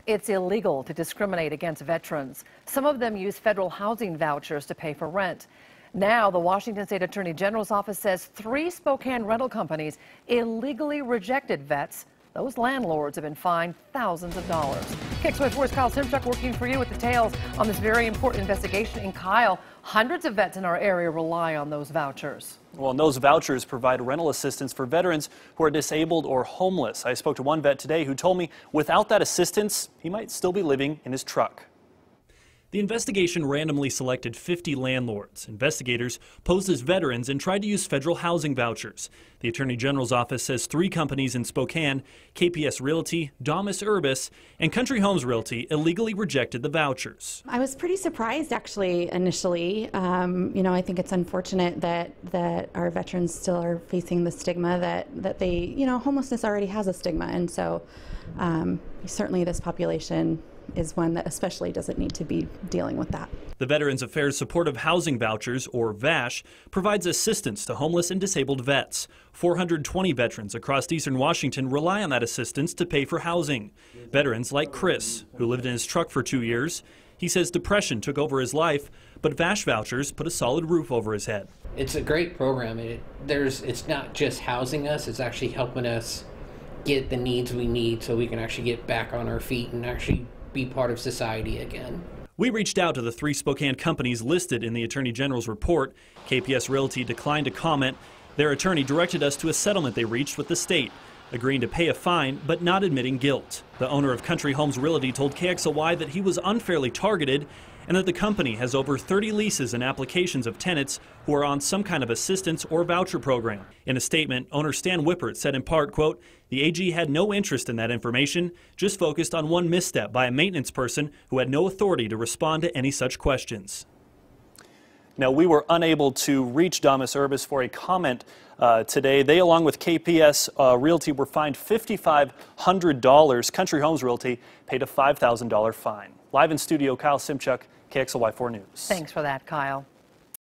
It's illegal to discriminate against veterans. Some of them use federal housing vouchers to pay for rent. Now, the Washington State Attorney General's office says 3 Spokane rental companies illegally rejected vets. Those landlords have been fined thousands of dollars. KXLY4's Kyle Simchuk working for you with details on this very important investigation. And Kyle, hundreds of vets in our area rely on those vouchers. Well, and those vouchers provide rental assistance for veterans who are disabled or homeless. I spoke to one vet today who told me without that assistance, he might still be living in his truck. The investigation randomly selected 50 landlords. Investigators posed as veterans and tried to use federal housing vouchers. The Attorney General's office says 3 companies in Spokane, KPS Realty, Domus Urbis, and Country Homes Realty, illegally rejected the vouchers. I was pretty surprised, actually, initially. I think it's unfortunate that our veterans still are facing the stigma that they, homelessness already has a stigma. And so certainly this population is one that especially doesn't need to be dealing with that. The Veterans Affairs Supportive Housing Vouchers, or VASH, provides assistance to homeless and disabled vets. 420 veterans across eastern Washington rely on that assistance to pay for housing. Veterans like Chris, who lived in his truck for 2 years. He says depression took over his life, but VASH vouchers put a solid roof over his head. It's a great program. It's not just housing us, it's actually helping us get the needs we need so we can actually get back on our feet and actually be part of society again. We reached out to the 3 Spokane companies listed in the Attorney General's report. KPS Realty declined to comment. Their attorney directed us to a settlement they reached with the state, agreeing to pay a fine but not admitting guilt. The owner of Country Homes Realty told KXLY that he was unfairly targeted and that the company has over 30 leases and applications of tenants who are on some kind of assistance or voucher program. In a statement, owner Stan Wippert said in part, quote, "The AG had no interest in that information, just focused on one misstep by a maintenance person who had no authority to respond to any such questions." Now, we were unable to reach Domus Urbis for a comment today. They, along with KPS Realty, were fined $5,500. Country Homes Realty paid a $5,000 fine. Live in studio, Kyle Simchuk, KXLY4 News. Thanks for that, Kyle.